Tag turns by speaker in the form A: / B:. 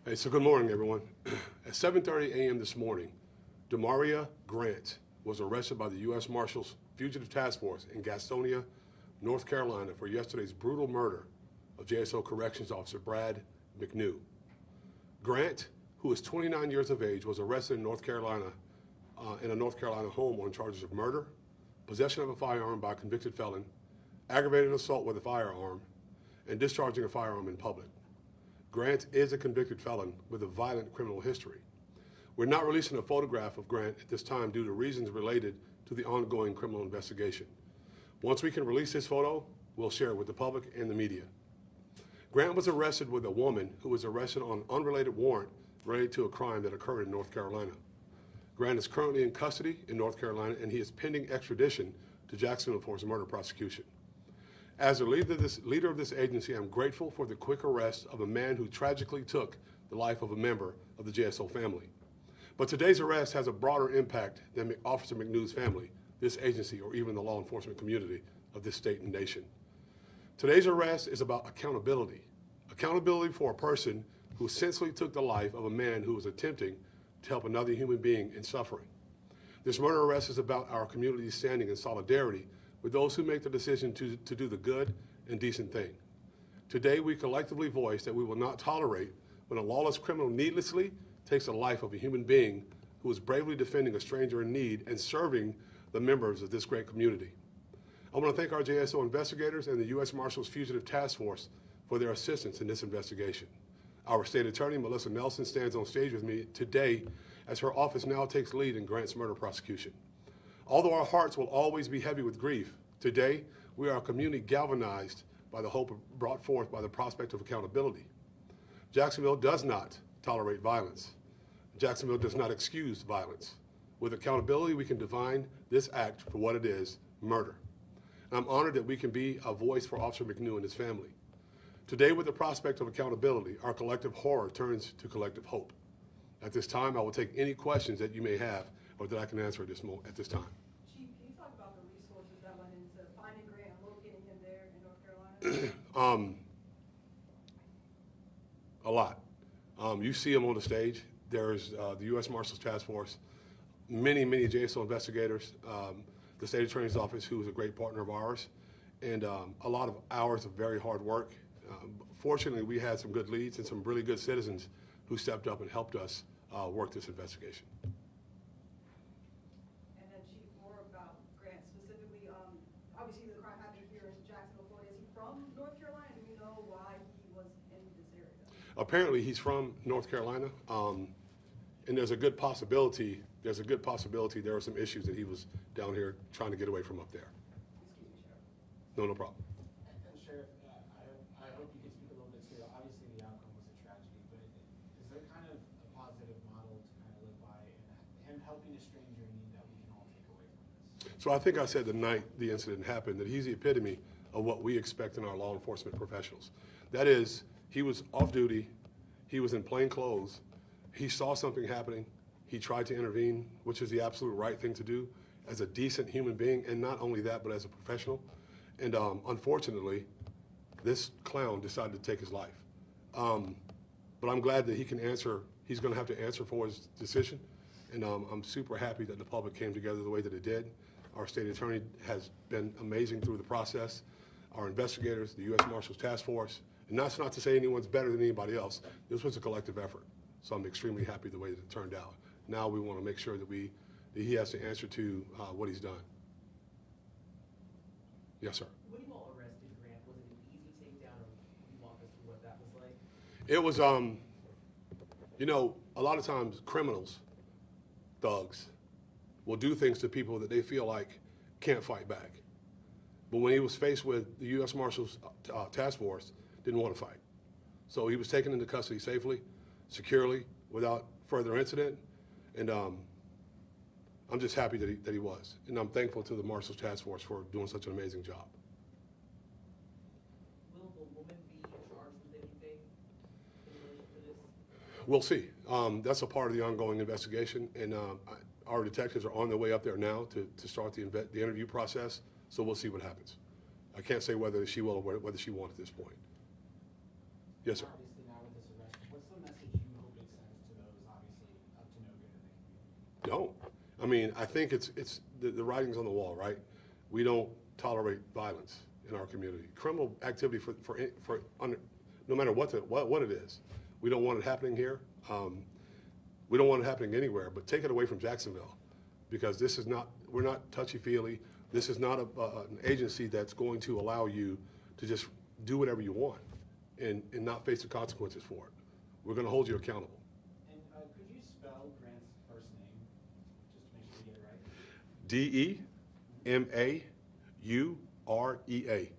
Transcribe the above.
A: Hey, so good morning, everyone. At 7:30 a.m. this morning, Demaria Grant was arrested by the U.S. Marshals Fugitive Task Force in Gastonia, North Carolina for yesterday's brutal murder of JSO Corrections Officer Brad McNew. Grant, who is 29 years of age, was arrested in North Carolina in a North Carolina home on charges of murder, possession of a firearm by a convicted felon, aggravated assault with a firearm, and discharging a firearm in public. Grant is a convicted felon with a violent criminal history. We're not releasing a photograph of Grant at this time due to reasons related to the ongoing criminal investigation. Once we can release this photo, we'll share it with the public and the media. Grant was arrested with a woman who was arrested on an unrelated warrant related to a crime that occurred in North Carolina. Grant is currently in custody in North Carolina, and he is pending extradition to Jacksonville for his murder prosecution. As the leader of this agency, I'm grateful for the quick arrest of a man who tragically took the life of a member of the JSO family. But today's arrest has a broader impact than Officer McNew's family, this agency, or even the law enforcement community of this state and nation. Today's arrest is about accountability. Accountability for a person who essentially took the life of a man who was attempting to help another human being in suffering. This murder arrest is about our community standing in solidarity with those who make the decision to do the good and decent thing. Today, we collectively voice that we will not tolerate when a lawless criminal needlessly takes the life of a human being who is bravely defending a stranger in need and serving the members of this great community. I want to thank our JSO investigators and the U.S. Marshals Fugitive Task Force for their assistance in this investigation. Our state attorney, Melissa Nelson, stands on stage with me today as her office now takes lead in Grant's murder prosecution. Although our hearts will always be heavy with grief, today we are a community galvanized by the hope brought forth by the prospect of accountability. Jacksonville does not tolerate violence. Jacksonville does not excuse violence. With accountability, we can define this act for what it is, murder. And I'm honored that we can be a voice for Officer McNew and his family. Today, with the prospect of accountability, our collective horror turns to collective hope. At this time, I will take any questions that you may have or that I can answer at this time.
B: Chief, can you talk about the resources that went into finding Grant and locating him there in North Carolina?
A: A lot. You see him on the stage. There's the U.S. Marshals Task Force, many JSO investigators, the state attorney's office, who is a great partner of ours, and a lot of hours of very hard work. Fortunately, we had some good leads and some really good citizens who stepped up and helped us work this investigation.
B: And then, Chief, more about Grant specifically. Obviously, the crime happened here in Jacksonville, Florida. Is he from North Carolina? Do we know why he was in this area?
A: Apparently, he's from North Carolina, and there's a good possibility. There were some issues that he was down here trying to get away from up there.
B: Excuse me, Sheriff.
A: No problem.
C: And Sheriff, I hope you can speak a little bit to, obviously the outcome was a tragedy, but is there kind of a positive model to kind of live by in him helping a stranger in need that we can all take away from this?
A: So I think I said the night the incident happened that he's the epitome of what we expect in our law enforcement professionals. That is, he was off duty, he was in plain clothes, he saw something happening, he tried to intervene, which is the absolute right thing to do as a decent human being, and not only that, but as a professional. And unfortunately, this clown decided to take his life. But I'm glad that he can answer. He's going to have to answer for his decision. And I'm super happy that the public came together the way that it did. Our state attorney has been amazing through the process. Our investigators, the U.S. Marshals Task Force, and that's not to say anyone's better than anybody else. This was a collective effort. So I'm extremely happy the way that it turned out. Now we want to make sure that he has to answer to what he's done. Yes, sir.
D: When you all arrested Grant, was it an easy takedown, or can you walk us through what that was like?
A: It was, a lot of times criminals, thugs, will do things to people that they feel like can't fight back. But when he was faced with the U.S. Marshals Task Force, didn't want to fight. So he was taken into custody safely, securely, without further incident. And I'm just happy that he was. And I'm thankful to the Marshals Task Force for doing such an amazing job.
D: Will the woman be charged with anything in relation to this?
A: We'll see. That's a part of the ongoing investigation. And our detectives are on their way up there now to start the interview process. So we'll see what happens. I can't say whether she will or whether she won't at this point. Yes, sir.
C: Obviously now with this arrest, what's the message you
A: don't. I mean, I think it's the writing's on the wall, right? We don't tolerate violence in our community. Criminal activity no matter what it is. We don't want it happening here. We don't want it happening anywhere, but take it away from Jacksonville, because we're not touchy-feely. This is not an agency that's going to allow you to just do whatever you want and not face the consequences for it. We're going to hold you accountable.
C: And could you spell Grant's first name, just to make sure you get it right?
A: DeMaurea.